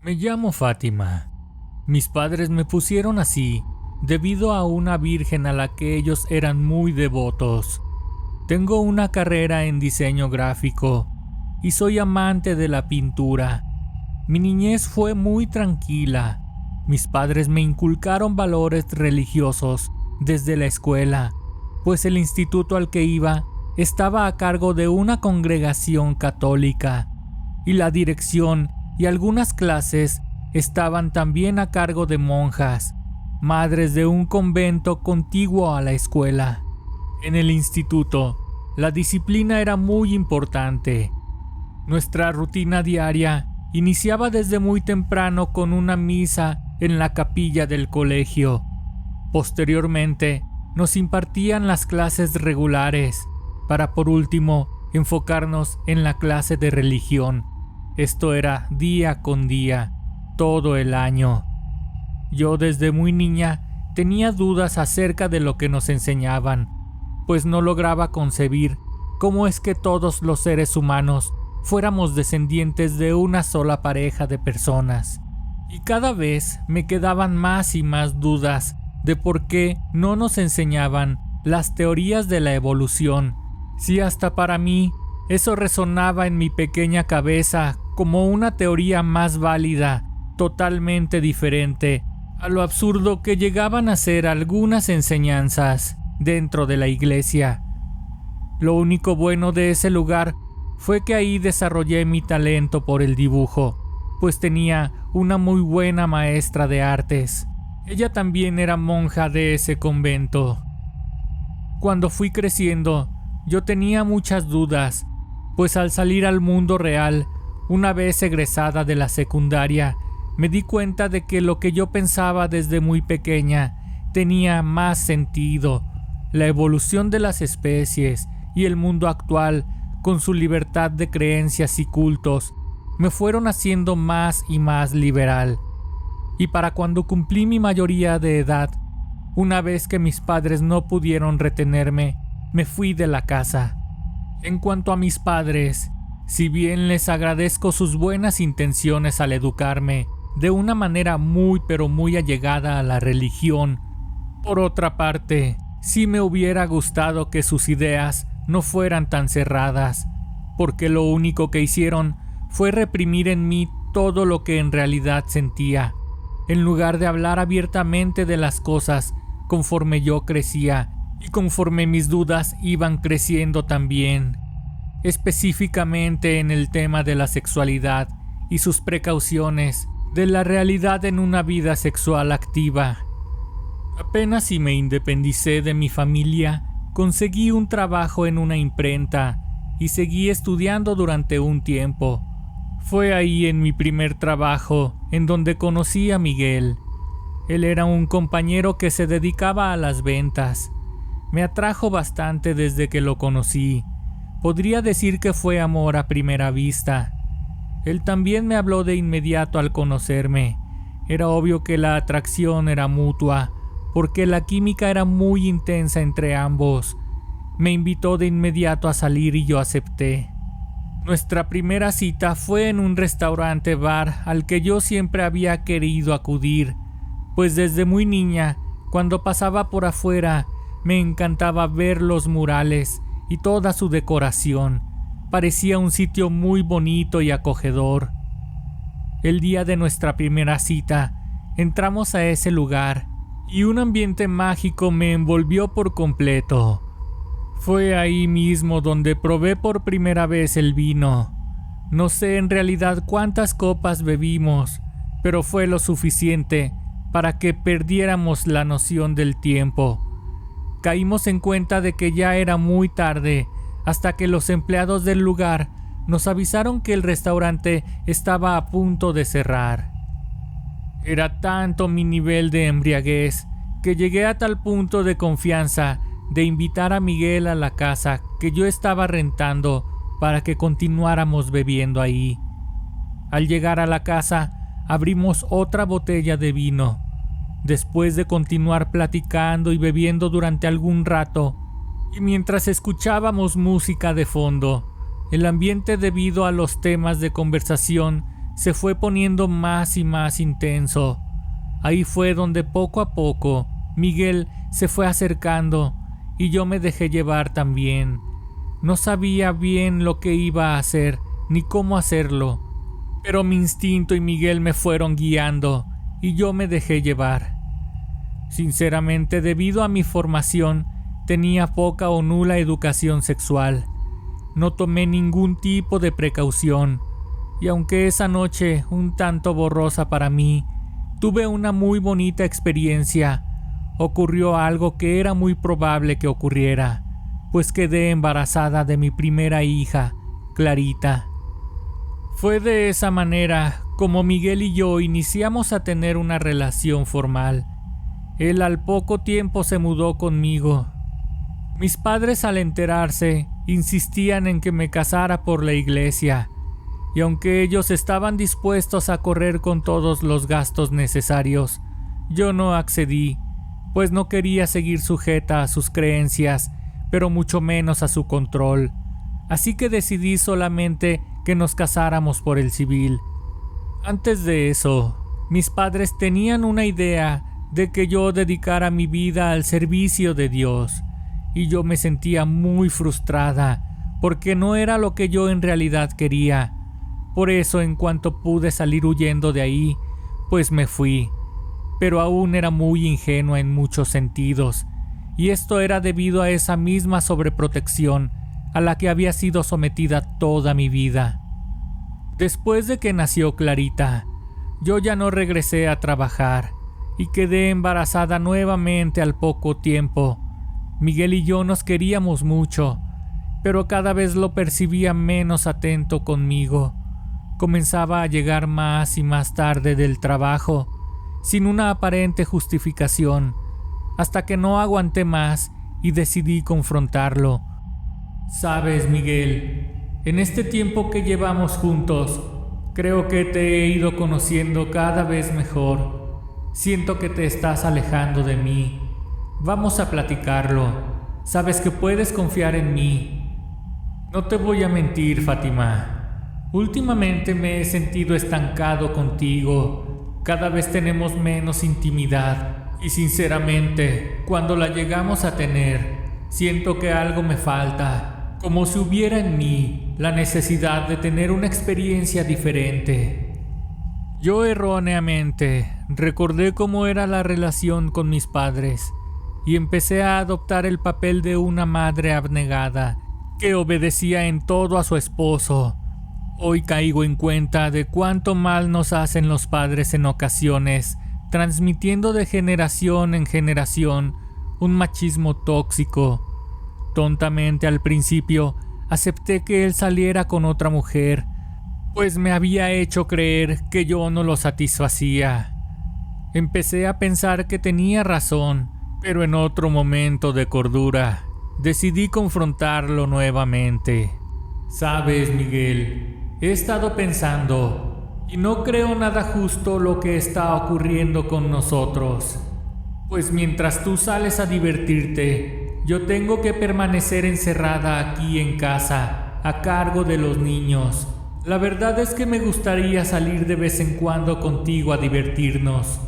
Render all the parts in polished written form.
Me llamo Fátima. Mis padres me pusieron así debido a una virgen a la que ellos eran muy devotos. Tengo una carrera en diseño gráfico y soy amante de la pintura. Mi niñez fue muy tranquila. Mis padres me inculcaron valores religiosos desde la escuela, pues el instituto al que iba estaba a cargo de una congregación católica y la dirección y algunas clases estaban también a cargo de monjas, madres de un convento contiguo a la escuela. En el instituto, la disciplina era muy importante. Nuestra rutina diaria iniciaba desde muy temprano con una misa en la capilla del colegio. Posteriormente, nos impartían las clases regulares, para por último enfocarnos en la clase de religión. Esto era día con día, todo el año. Yo desde muy niña tenía dudas acerca de lo que nos enseñaban, pues no lograba concebir cómo es que todos los seres humanos fuéramos descendientes de una sola pareja de personas. Y cada vez me quedaban más y más dudas de por qué no nos enseñaban las teorías de la evolución, si hasta para mí eso resonaba en mi pequeña cabeza como una teoría más válida, totalmente diferente a lo absurdo que llegaban a ser algunas enseñanzas dentro de la iglesia. Lo único bueno de ese lugar fue que ahí desarrollé mi talento por el dibujo, pues tenía una muy buena maestra de artes. Ella también era monja de ese convento. Cuando fui creciendo, yo tenía muchas dudas, pues al salir al mundo real, una vez egresada de la secundaria, me di cuenta de que lo que yo pensaba desde muy pequeña tenía más sentido. La evolución de las especies y el mundo actual, con su libertad de creencias y cultos, me fueron haciendo más y más liberal. Y para cuando cumplí mi mayoría de edad, una vez que mis padres no pudieron retenerme, me fui de la casa. En cuanto a mis padres, si bien les agradezco sus buenas intenciones al educarme de una manera muy pero muy allegada a la religión, por otra parte, sí me hubiera gustado que sus ideas no fueran tan cerradas, porque lo único que hicieron fue reprimir en mí todo lo que en realidad sentía, en lugar de hablar abiertamente de las cosas conforme yo crecía y conforme mis dudas iban creciendo también, específicamente en el tema de la sexualidad y sus precauciones de la realidad en una vida sexual activa. Apenas si me independicé de mi familia, conseguí un trabajo en una imprenta y seguí estudiando durante un tiempo. Fue ahí en mi primer trabajo en donde conocí a Miguel. Él era un compañero que se dedicaba a las ventas. Me atrajo bastante desde que lo conocí. Podría decir que fue amor a primera vista. Él también me habló de inmediato al conocerme. Era obvio que la atracción era mutua, porque la química era muy intensa entre ambos. Me invitó de inmediato a salir y yo acepté. Nuestra primera cita fue en un restaurante bar al que yo siempre había querido acudir, pues desde muy niña, cuando pasaba por afuera, me encantaba ver los murales y toda su decoración. Parecía un sitio muy bonito y acogedor. El día de nuestra primera cita, entramos a ese lugar y un ambiente mágico me envolvió por completo. Fue ahí mismo donde probé por primera vez el vino. No sé en realidad cuántas copas bebimos, pero fue lo suficiente para que perdiéramos la noción del tiempo. Caímos en cuenta de que ya era muy tarde, hasta que los empleados del lugar nos avisaron que el restaurante estaba a punto de cerrar. Era tanto mi nivel de embriaguez que llegué a tal punto de confianza de invitar a Miguel a la casa que yo estaba rentando para que continuáramos bebiendo ahí. Al llegar a la casa, abrimos otra botella de vino. Después de continuar platicando y bebiendo durante algún rato, y mientras escuchábamos música de fondo, el ambiente debido a los temas de conversación se fue poniendo más y más intenso. Ahí fue donde poco a poco Miguel se fue acercando y yo me dejé llevar también. No sabía bien lo que iba a hacer ni cómo hacerlo, pero mi instinto y Miguel me fueron guiando y yo me dejé llevar. Sinceramente, debido a mi formación, tenía poca o nula educación sexual. No tomé ningún tipo de precaución, y aunque esa noche un tanto borrosa para mí, tuve una muy bonita experiencia. Ocurrió algo que era muy probable que ocurriera, pues quedé embarazada de mi primera hija, Clarita. Fue de esa manera como Miguel y yo iniciamos a tener una relación formal. Él al poco tiempo se mudó conmigo. Mis padres, al enterarse, insistían en que me casara por la iglesia, y aunque ellos estaban dispuestos a correr con todos los gastos necesarios, yo no accedí, pues no quería seguir sujeta a sus creencias, pero mucho menos a su control. Así que decidí solamente que nos casáramos por el civil. Antes de eso, mis padres tenían una idea de que yo dedicara mi vida al servicio de Dios, y yo me sentía muy frustrada, porque no era lo que yo en realidad quería. Por eso, en cuanto pude salir huyendo de ahí, pues me fui. Pero aún era muy ingenua en muchos sentidos, y esto era debido a esa misma sobreprotección a la que había sido sometida toda mi vida. Después de que nació Clarita, yo ya no regresé a trabajar y quedé embarazada nuevamente al poco tiempo. Miguel y yo nos queríamos mucho, pero cada vez lo percibía menos atento conmigo. Comenzaba a llegar más y más tarde del trabajo, sin una aparente justificación, hasta que no aguanté más y decidí confrontarlo. Sabes, Miguel, en este tiempo que llevamos juntos, creo que te he ido conociendo cada vez mejor. Siento que te estás alejando de mí. Vamos a platicarlo. Sabes que puedes confiar en mí. No te voy a mentir, Fátima. Últimamente me he sentido estancado contigo. Cada vez tenemos menos intimidad. Y sinceramente, cuando la llegamos a tener, siento que algo me falta. Como si hubiera en mí la necesidad de tener una experiencia diferente. Yo erróneamente recordé cómo era la relación con mis padres y empecé a adoptar el papel de una madre abnegada que obedecía en todo a su esposo. Hoy caigo en cuenta de cuánto mal nos hacen los padres en ocasiones, transmitiendo de generación en generación un machismo tóxico. Tontamente al principio acepté que él saliera con otra mujer, pues me había hecho creer que yo no lo satisfacía. Empecé a pensar que tenía razón, pero en otro momento de cordura decidí confrontarlo nuevamente. Sabes, Miguel, he estado pensando y no creo nada justo lo que está ocurriendo con nosotros. Pues mientras tú sales a divertirte, yo tengo que permanecer encerrada aquí en casa, a cargo de los niños. La verdad es que me gustaría salir de vez en cuando contigo a divertirnos.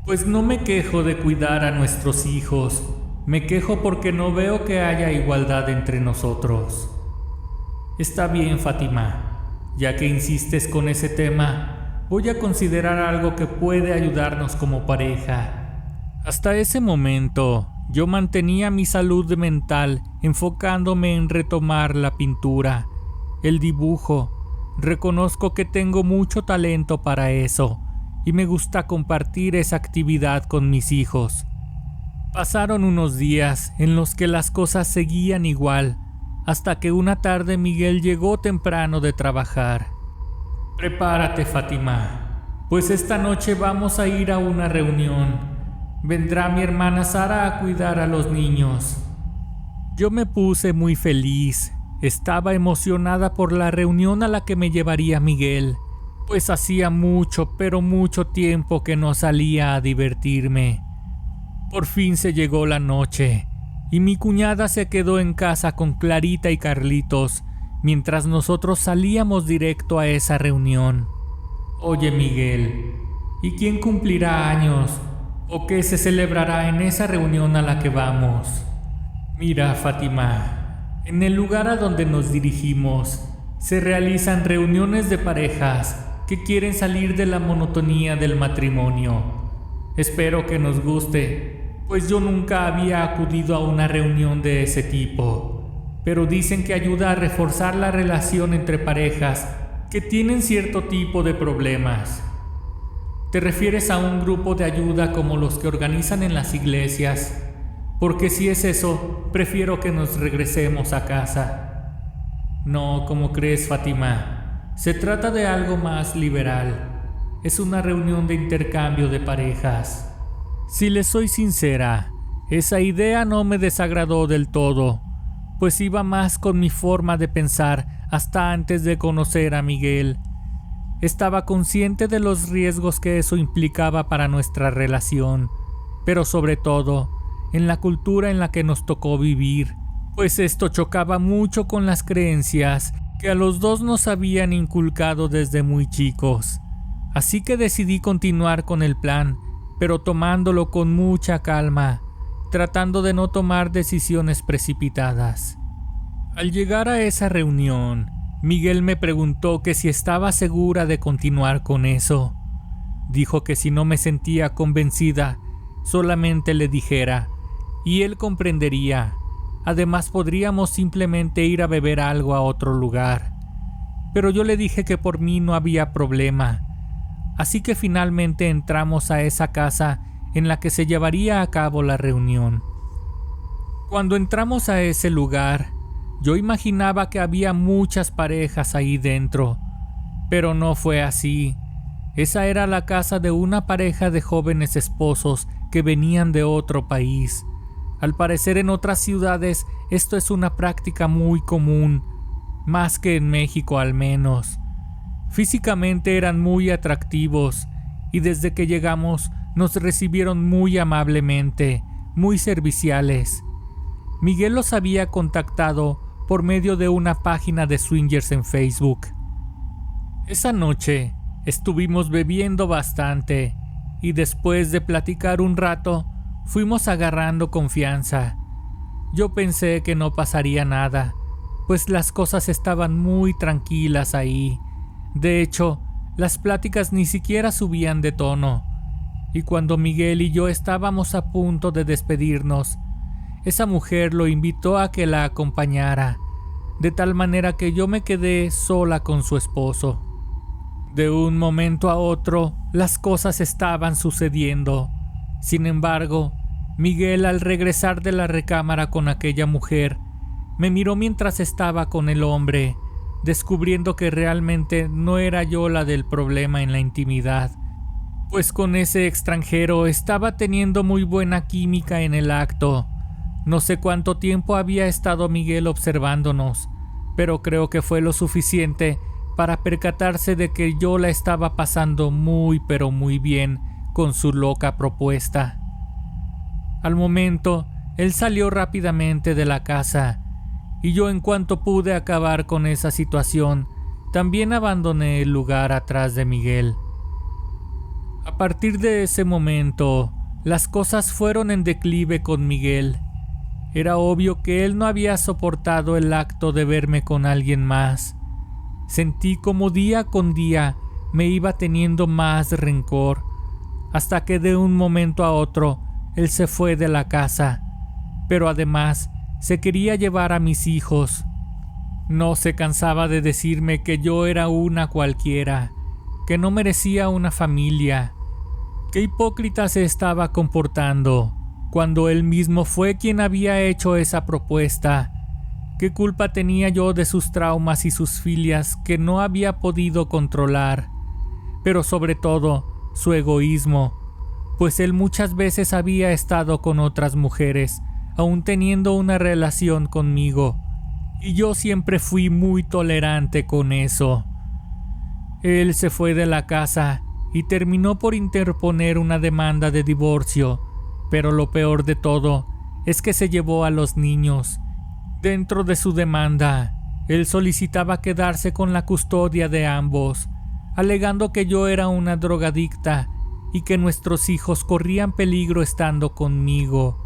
Pues no me quejo de cuidar a nuestros hijos, me quejo porque no veo que haya igualdad entre nosotros. Está bien, Fátima. Ya que insistes con ese tema, voy a considerar algo que puede ayudarnos como pareja. Hasta ese momento, yo mantenía mi salud mental enfocándome en retomar la pintura, el dibujo. Reconozco que tengo mucho talento para eso y me gusta compartir esa actividad con mis hijos. Pasaron unos días en los que las cosas seguían igual, hasta que una tarde Miguel llegó temprano de trabajar. Prepárate, Fátima, pues esta noche vamos a ir a una reunión. Vendrá mi hermana Sara a cuidar a los niños. Yo me puse muy feliz. Estaba emocionada por la reunión a la que me llevaría Miguel, pues hacía mucho, pero mucho tiempo que no salía a divertirme. Por fin se llegó la noche, y mi cuñada se quedó en casa con Clarita y Carlitos, mientras nosotros salíamos directo a esa reunión. Oye, Miguel, ¿y quién cumplirá años o qué se celebrará en esa reunión a la que vamos? Mira, Fátima, en el lugar a donde nos dirigimos se realizan reuniones de parejas que quieren salir de la monotonía del matrimonio. Espero que nos guste, pues yo nunca había acudido a una reunión de ese tipo, pero dicen que ayuda a reforzar la relación entre parejas que tienen cierto tipo de problemas. ¿Te refieres a un grupo de ayuda como los que organizan en las iglesias? Porque si es eso, prefiero que nos regresemos a casa. No, ¿cómo crees, Fátima? Se trata de algo más liberal. Es una reunión de intercambio de parejas. Si le soy sincera, esa idea no me desagradó del todo, pues iba más con mi forma de pensar hasta antes de conocer a Miguel. Estaba consciente de los riesgos que eso implicaba para nuestra relación, pero sobre todo en la cultura en la que nos tocó vivir, pues esto chocaba mucho con las creencias que a los dos nos habían inculcado desde muy chicos. Así que decidí continuar con el plan, pero tomándolo con mucha calma, tratando de no tomar decisiones precipitadas. Al llegar a esa reunión, Miguel me preguntó que si estaba segura de continuar con eso. Dijo que si no me sentía convencida, solamente le dijera, y él comprendería. Además, podríamos simplemente ir a beber algo a otro lugar. Pero yo le dije que por mí no había problema. Así que finalmente entramos a esa casa en la que se llevaría a cabo la reunión. Cuando entramos a ese lugar, yo imaginaba que había muchas parejas ahí dentro, pero no fue así. Esa era la casa de una pareja de jóvenes esposos que venían de otro país. Al parecer en otras ciudades esto es una práctica muy común, más que en México al menos. Físicamente eran muy atractivos y desde que llegamos nos recibieron muy amablemente, muy serviciales. Miguel los había contactado por medio de una página de swingers en Facebook. Esa noche estuvimos bebiendo bastante y después de platicar un rato fuimos agarrando confianza. Yo pensé que no pasaría nada, pues las cosas estaban muy tranquilas ahí. De hecho, las pláticas ni siquiera subían de tono. Y cuando Miguel y yo estábamos a punto de despedirnos, esa mujer lo invitó a que la acompañara, de tal manera que yo me quedé sola con su esposo. De un momento a otro, las cosas estaban sucediendo. Sin embargo, Miguel, al regresar de la recámara con aquella mujer, me miró mientras estaba con el hombre, descubriendo que realmente no era yo la del problema en la intimidad, pues con ese extranjero estaba teniendo muy buena química en el acto. No sé cuánto tiempo había estado Miguel observándonos, pero creo que fue lo suficiente para percatarse de que yo la estaba pasando muy pero muy bien con su loca propuesta. Al momento, él salió rápidamente de la casa, y yo en cuanto pude acabar con esa situación, también abandoné el lugar atrás de Miguel. A partir de ese momento, las cosas fueron en declive con Miguel. Era obvio que él no había soportado el acto de verme con alguien más. Sentí como día con día me iba teniendo más rencor, hasta que de un momento a otro él se fue de la casa, pero además se quería llevar a mis hijos. No se cansaba de decirme que yo era una cualquiera, que no merecía una familia. Qué hipócrita se estaba comportando, cuando él mismo fue quien había hecho esa propuesta. ¿Qué culpa tenía yo de sus traumas y sus filias que no había podido controlar? Pero sobre todo, su egoísmo, pues él muchas veces había estado con otras mujeres, aún teniendo una relación conmigo, y yo siempre fui muy tolerante con eso. Él se fue de la casa y terminó por interponer una demanda de divorcio, pero lo peor de todo es que se llevó a los niños. Dentro de su demanda, él solicitaba quedarse con la custodia de ambos, alegando que yo era una drogadicta y que nuestros hijos corrían peligro estando conmigo.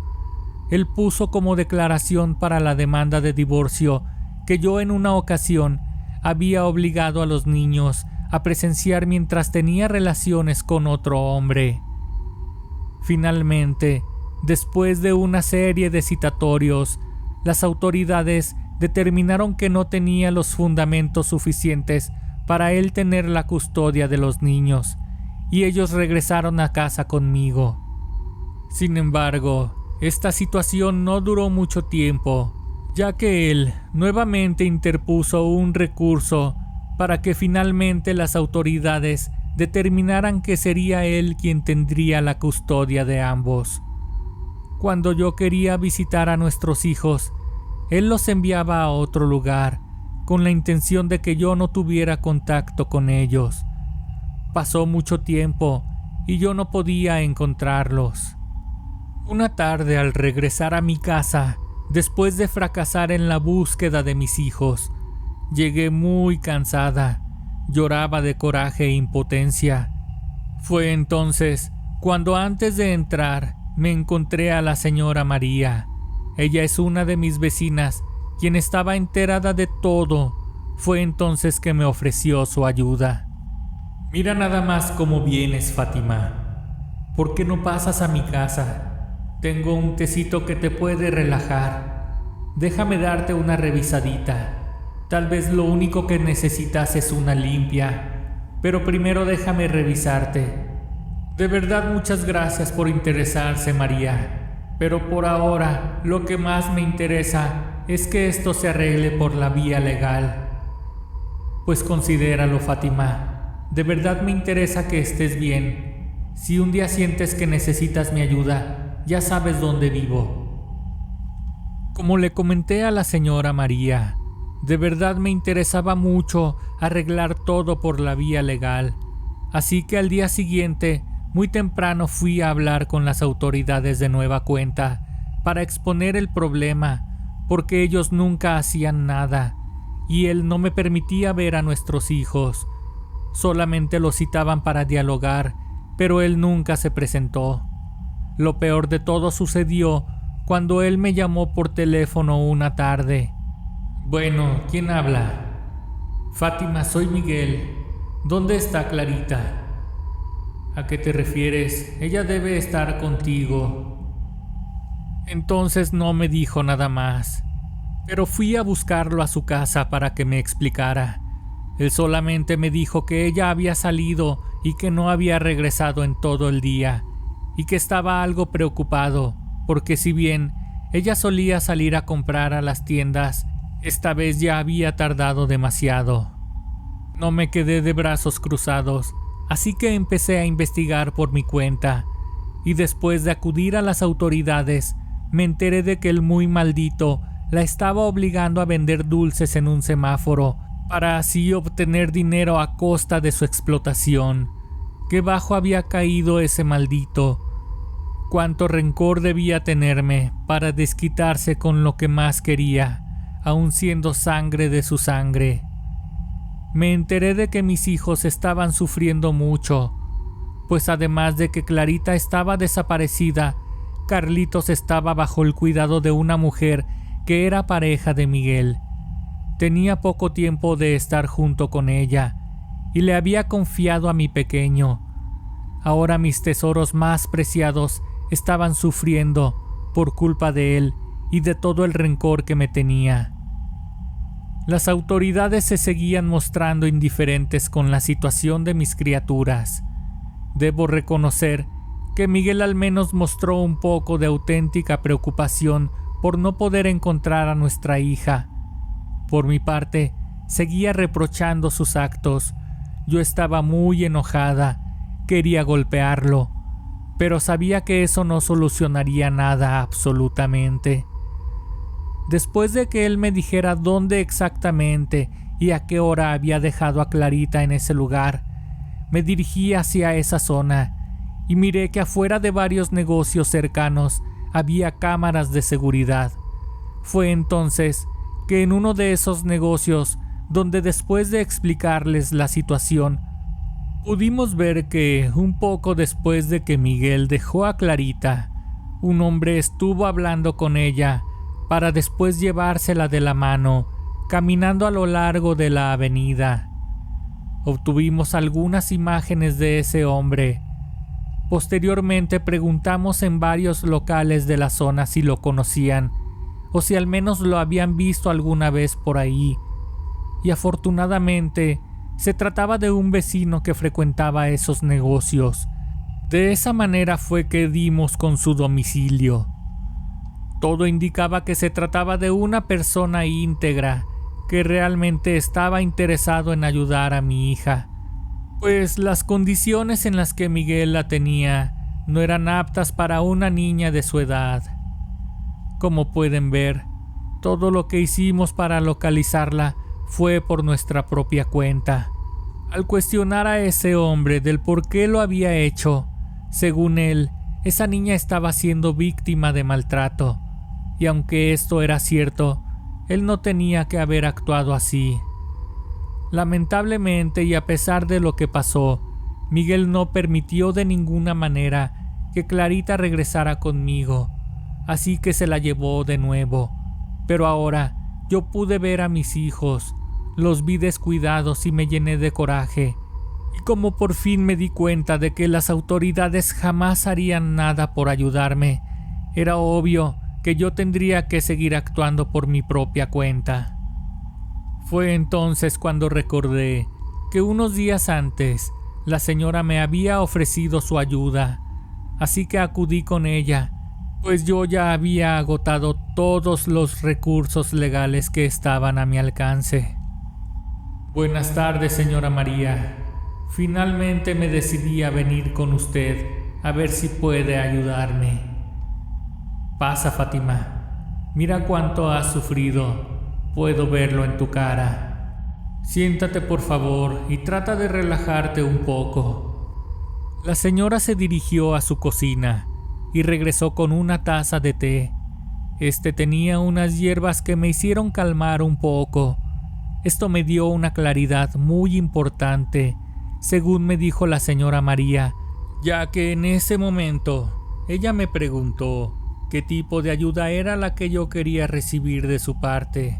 Él puso como declaración para la demanda de divorcio que yo en una ocasión había obligado a los niños a presenciar mientras tenía relaciones con otro hombre. Finalmente, después de una serie de citatorios, las autoridades determinaron que no tenía los fundamentos suficientes para él tener la custodia de los niños, y ellos regresaron a casa conmigo. Sin embargo, esta situación no duró mucho tiempo, ya que él nuevamente interpuso un recurso para que finalmente las autoridades determinaran que sería él quien tendría la custodia de ambos. Cuando yo quería visitar a nuestros hijos, él los enviaba a otro lugar, con la intención de que yo no tuviera contacto con ellos. Pasó mucho tiempo y yo no podía encontrarlos. Una tarde, al regresar a mi casa, después de fracasar en la búsqueda de mis hijos, llegué muy cansada. Lloraba de coraje e impotencia. Fue entonces cuando, antes de entrar, me encontré a la señora María. Ella es una de mis vecinas, quien estaba enterada de todo. Fue entonces que me ofreció su ayuda. «Mira nada más cómo vienes, Fátima. ¿Por qué no pasas a mi casa? Tengo un tecito que te puede relajar. Déjame darte una revisadita. Tal vez lo único que necesitas es una limpia, pero primero déjame revisarte. De verdad, muchas gracias por interesarse, María, pero por ahora lo que más me interesa es que esto se arregle por la vía legal». «Pues considéralo, Fátima. De verdad me interesa que estés bien. Si un día sientes que necesitas mi ayuda, ya sabes dónde vivo». Como le comenté a la señora María, de verdad me interesaba mucho arreglar todo por la vía legal, así que al día siguiente, muy temprano, fui a hablar con las autoridades de nueva cuenta para exponer el problema, porque ellos nunca hacían nada y él no me permitía ver a nuestros hijos. Solamente los citaban para dialogar, pero él nunca se presentó. Lo peor de todo sucedió cuando él me llamó por teléfono una tarde. «Bueno, ¿quién habla?» «Fátima, soy Miguel. ¿Dónde está Clarita?» «¿A qué te refieres? Ella debe estar contigo». Entonces no me dijo nada más, pero fui a buscarlo a su casa para que me explicara. Él solamente me dijo que ella había salido y que no había regresado en todo el día, y que estaba algo preocupado, porque si bien ella solía salir a comprar a las tiendas, esta vez ya había tardado demasiado. No me quedé de brazos cruzados, así que empecé a investigar por mi cuenta, y después de acudir a las autoridades, me enteré de que el muy maldito la estaba obligando a vender dulces en un semáforo, para así obtener dinero a costa de su explotación. Qué bajo había caído ese maldito. Cuánto rencor debía tenerme para desquitarse con lo que más quería, aun siendo sangre de su sangre. Me enteré de que mis hijos estaban sufriendo mucho, pues además de que Clarita estaba desaparecida, Carlitos estaba bajo el cuidado de una mujer que era pareja de Miguel. Tenía poco tiempo de estar junto con ella y le había confiado a mi pequeño. Ahora mis tesoros más preciados estaban sufriendo por culpa de él y de todo el rencor que me tenía. Las autoridades se seguían mostrando indiferentes con la situación de mis criaturas. Debo reconocer que Miguel al menos mostró un poco de auténtica preocupación por no poder encontrar a nuestra hija. Por mi parte, seguía reprochando sus actos. Yo estaba muy enojada, quería golpearlo, pero sabía que eso no solucionaría nada absolutamente. Después de que él me dijera dónde exactamente y a qué hora había dejado a Clarita en ese lugar, me dirigí hacia esa zona y miré que afuera de varios negocios cercanos había cámaras de seguridad. Fue entonces que en uno de esos negocios, donde después de explicarles la situación, Pudimos ver que, un poco después de que Miguel dejó a Clarita, un hombre estuvo hablando con ella para después llevársela de la mano, caminando a lo largo de la avenida. Obtuvimos algunas imágenes de ese hombre. Posteriormente preguntamos en varios locales de la zona si lo conocían o si al menos lo habían visto alguna vez por ahí. Y afortunadamente se trataba de un vecino que frecuentaba esos negocios. De esa manera fue que dimos con su domicilio. Todo indicaba que se trataba de una persona íntegra que realmente estaba interesado en ayudar a mi hija, pues las condiciones en las que Miguel la tenía no eran aptas para una niña de su edad. Como pueden ver, todo lo que hicimos para localizarla fue por nuestra propia cuenta. Al cuestionar a ese hombre del por qué lo había hecho, según él, esa niña estaba siendo víctima de maltrato, y aunque esto era cierto, él no tenía que haber actuado así. Lamentablemente, y a pesar de lo que pasó, Miguel no permitió de ninguna manera que Clarita regresara conmigo, así que se la llevó de nuevo. Pero ahora yo pude ver a mis hijos, los vi descuidados y me llené de coraje. Y como por fin me di cuenta de que las autoridades jamás harían nada por ayudarme, era obvio que yo tendría que seguir actuando por mi propia cuenta. Fue entonces cuando recordé que unos días antes la señora me había ofrecido su ayuda, así que acudí con ella, pues yo ya había agotado todos los recursos legales que estaban a mi alcance. Buenas tardes, señora María. Finalmente me decidí a venir con usted a ver si puede ayudarme. Pasa, Fátima. Mira cuánto has sufrido. Puedo verlo en tu cara. Siéntate, por favor, y trata de relajarte un poco. La señora se dirigió a su cocina y regresó con una taza de té. Este tenía unas hierbas que me hicieron calmar un poco. Esto me dio una claridad muy importante, según me dijo la señora María, ya que en ese momento ella me preguntó qué tipo de ayuda era la que yo quería recibir de su parte.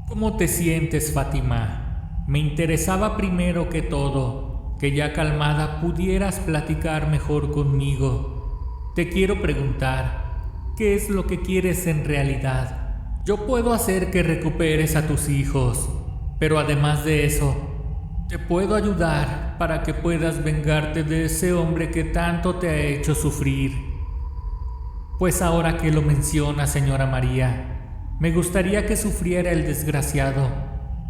¿Cómo te sientes, Fátima? Me interesaba primero que todo que ya calmada pudieras platicar mejor conmigo. Te quiero preguntar, ¿qué es lo que quieres en realidad? Yo puedo hacer que recuperes a tus hijos, pero además de eso, te puedo ayudar para que puedas vengarte de ese hombre que tanto te ha hecho sufrir. Pues ahora que lo menciona, señora María, me gustaría que sufriera el desgraciado,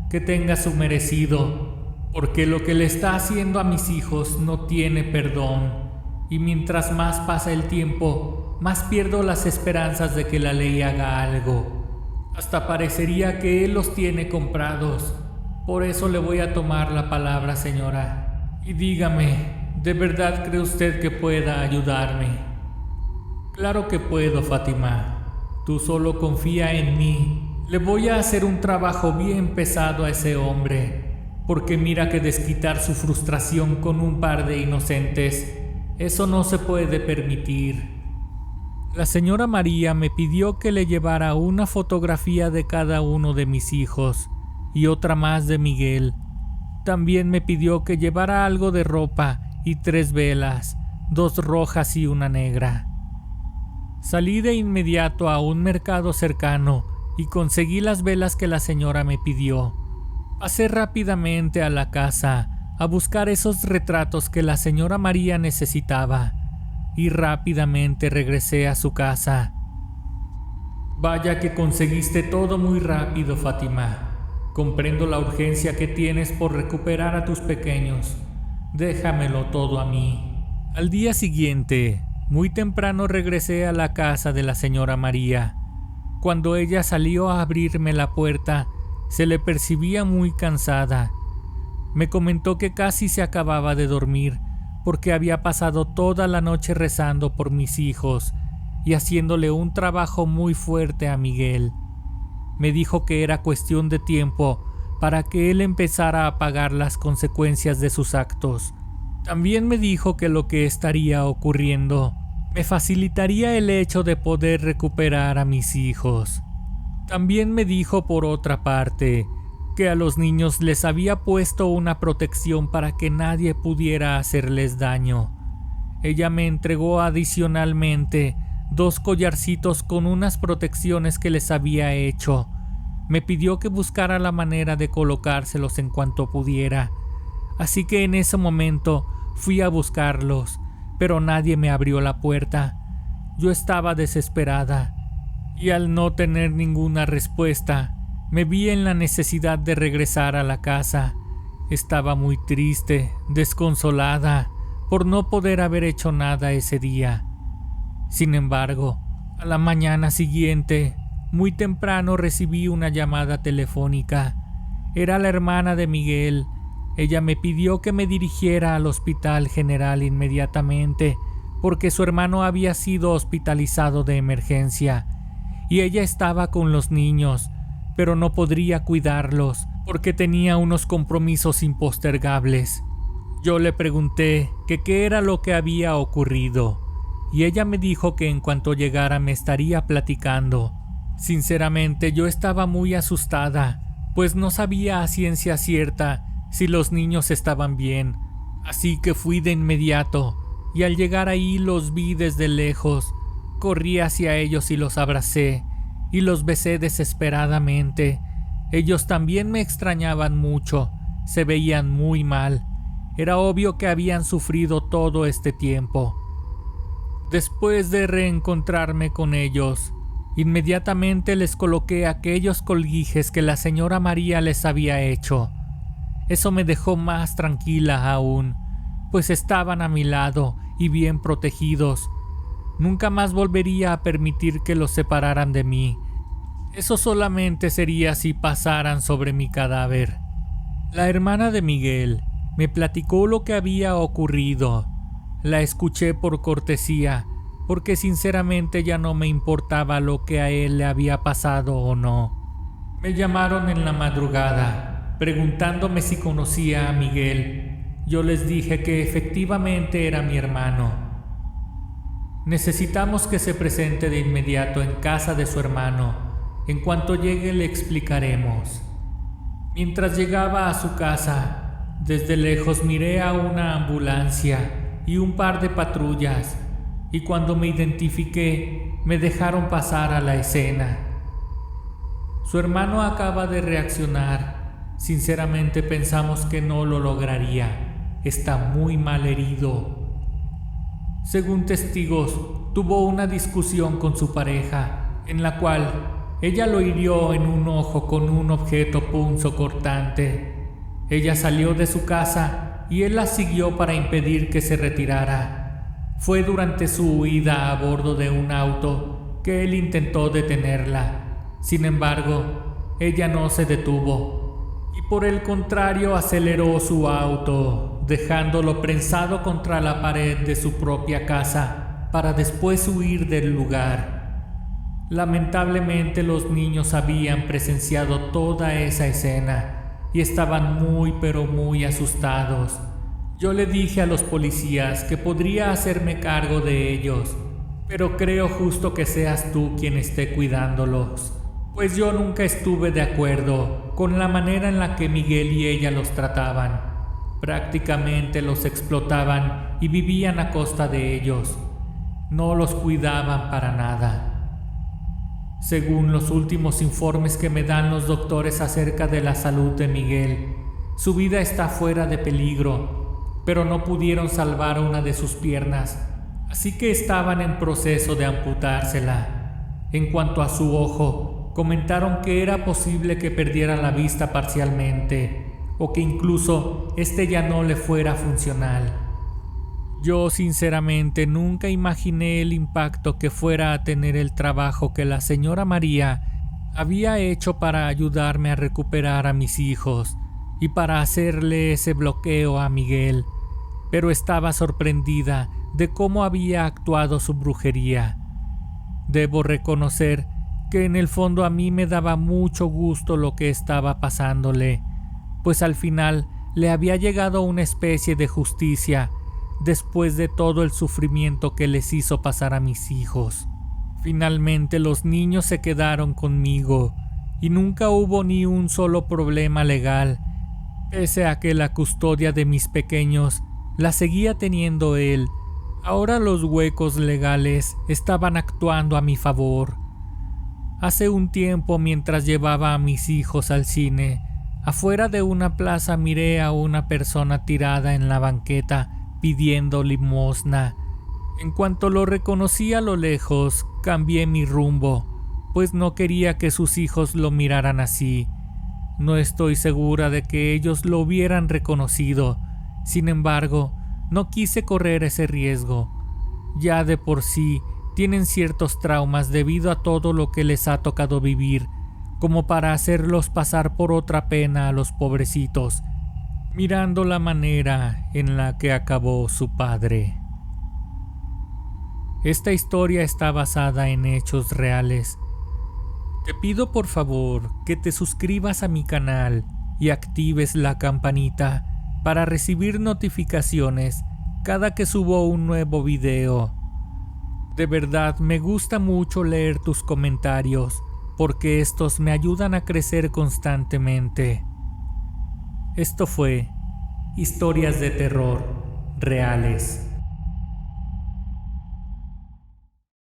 que tenga su merecido, porque lo que le está haciendo a mis hijos no tiene perdón, y mientras más pasa el tiempo, más pierdo las esperanzas de que la ley haga algo. Hasta parecería que él los tiene comprados. Por eso le voy a tomar la palabra, señora. Y dígame, ¿de verdad cree usted que pueda ayudarme? Claro que puedo, Fátima. Tú solo confía en mí. Le voy a hacer un trabajo bien pesado a ese hombre, porque mira que desquitar su frustración con un par de inocentes, eso no se puede permitir. La señora María me pidió que le llevara una fotografía de cada uno de mis hijos y otra más de Miguel. También me pidió que llevara algo de ropa y 3 velas, 2 rojas y una negra. Salí de inmediato a un mercado cercano y conseguí las velas que la señora me pidió. Pasé rápidamente a la casa a buscar esos retratos que la señora María necesitaba. Y rápidamente regresé a su casa. Vaya que conseguiste todo muy rápido, Fátima. Comprendo la urgencia que tienes por recuperar a tus pequeños. Déjamelo todo a mí. Al día siguiente, muy temprano regresé a la casa de la señora María. Cuando ella salió a abrirme la puerta, se le percibía muy cansada. Me comentó que casi se acababa de dormir, porque había pasado toda la noche rezando por mis hijos y haciéndole un trabajo muy fuerte a Miguel. Me dijo que era cuestión de tiempo para que él empezara a pagar las consecuencias de sus actos, También me dijo que lo que estaría ocurriendo me facilitaría el hecho de poder recuperar a mis hijos. También me dijo, por otra parte, que a los niños les había puesto una protección para que nadie pudiera hacerles daño. Ella me entregó adicionalmente 2 collarcitos con unas protecciones que les había hecho. Me pidió que buscara la manera de colocárselos en cuanto pudiera. Así que en ese momento fui a buscarlos, pero nadie me abrió la puerta. Yo estaba desesperada y al no tener ninguna respuesta, me vi en la necesidad de regresar a la casa. Estaba muy triste, desconsolada, por no poder haber hecho nada ese día. Sin embargo, a la mañana siguiente, muy temprano recibí una llamada telefónica. Era la hermana de Miguel. Ella me pidió que me dirigiera al Hospital General inmediatamente, porque su hermano había sido hospitalizado de emergencia, y ella estaba con los niños, pero no podría cuidarlos porque tenía unos compromisos impostergables. Yo le pregunté que qué era lo que había ocurrido, y ella me dijo que en cuanto llegara me estaría platicando. Sinceramente, yo estaba muy asustada, pues no sabía a ciencia cierta si los niños estaban bien, así que fui de inmediato, y al llegar ahí los vi desde lejos. Corrí hacia ellos y los abracé, y los besé desesperadamente. Ellos también me extrañaban mucho, se veían muy mal. Era obvio que habían sufrido todo este tiempo. Después de reencontrarme con ellos, inmediatamente les coloqué aquellos colguijes que la señora María les había hecho. Eso me dejó más tranquila aún, pues estaban a mi lado y bien protegidos. Nunca más volvería a permitir que los separaran de mí. Eso solamente sería si pasaran sobre mi cadáver. La hermana de Miguel me platicó lo que había ocurrido. La escuché por cortesía, porque sinceramente ya no me importaba lo que a él le había pasado o no. Me llamaron en la madrugada, preguntándome si conocía a Miguel. Yo les dije que efectivamente era mi hermano. Necesitamos que se presente de inmediato en casa de su hermano. En cuanto llegue le explicaremos. Mientras llegaba a su casa, desde lejos miré a una ambulancia y un par de patrullas, y cuando me identifiqué, me dejaron pasar a la escena. Su hermano acaba de reaccionar. Sinceramente pensamos que no lo lograría. Está muy mal herido. Según testigos, tuvo una discusión con su pareja, en la cual ella lo hirió en un ojo con un objeto punzocortante. Ella salió de su casa y él la siguió para impedir que se retirara. Fue durante su huida a bordo de un auto que él intentó detenerla. Sin embargo, ella no se detuvo y por el contrario aceleró su auto, dejándolo prensado contra la pared de su propia casa para después huir del lugar. Lamentablemente los niños habían presenciado toda esa escena y estaban muy pero muy asustados. Yo le dije a los policías que podría hacerme cargo de ellos, pero creo justo que seas tú quien esté cuidándolos, pues yo nunca estuve de acuerdo con la manera en la que Miguel y ella los trataban. Prácticamente los explotaban y vivían a costa de ellos. No los cuidaban para nada. Según los últimos informes que me dan los doctores acerca de la salud de Miguel, su vida está fuera de peligro, pero no pudieron salvar una de sus piernas, así que estaban en proceso de amputársela. En cuanto a su ojo, comentaron que era posible que perdiera la vista parcialmente, o que incluso este ya no le fuera funcional. Yo sinceramente nunca imaginé el impacto que fuera a tener el trabajo que la señora María había hecho para ayudarme a recuperar a mis hijos y para hacerle ese bloqueo a Miguel, pero estaba sorprendida de cómo había actuado su brujería. Debo reconocer que en el fondo a mí me daba mucho gusto lo que estaba pasándole, pues al final le había llegado una especie de justicia después de todo el sufrimiento que les hizo pasar a mis hijos. Finalmente los niños se quedaron conmigo y nunca hubo ni un solo problema legal, pese a que la custodia de mis pequeños la seguía teniendo él. Ahora los huecos legales estaban actuando a mi favor. Hace un tiempo, mientras llevaba a mis hijos al cine, afuera de una plaza miré a una persona tirada en la banqueta pidiendo limosna. En cuanto lo reconocí a lo lejos, cambié mi rumbo, pues no quería que sus hijos lo miraran así. No estoy segura de que ellos lo hubieran reconocido. Sin embargo, no quise correr ese riesgo. Ya de por sí tienen ciertos traumas debido a todo lo que les ha tocado vivir, como para hacerlos pasar por otra pena a los pobrecitos, mirando la manera en la que acabó su padre. Esta historia está basada en hechos reales. Te pido por favor que te suscribas a mi canal y actives la campanita para recibir notificaciones cada que subo un nuevo video. De verdad me gusta mucho leer tus comentarios porque estos me ayudan a crecer constantemente. Esto fue Historias de Terror Reales.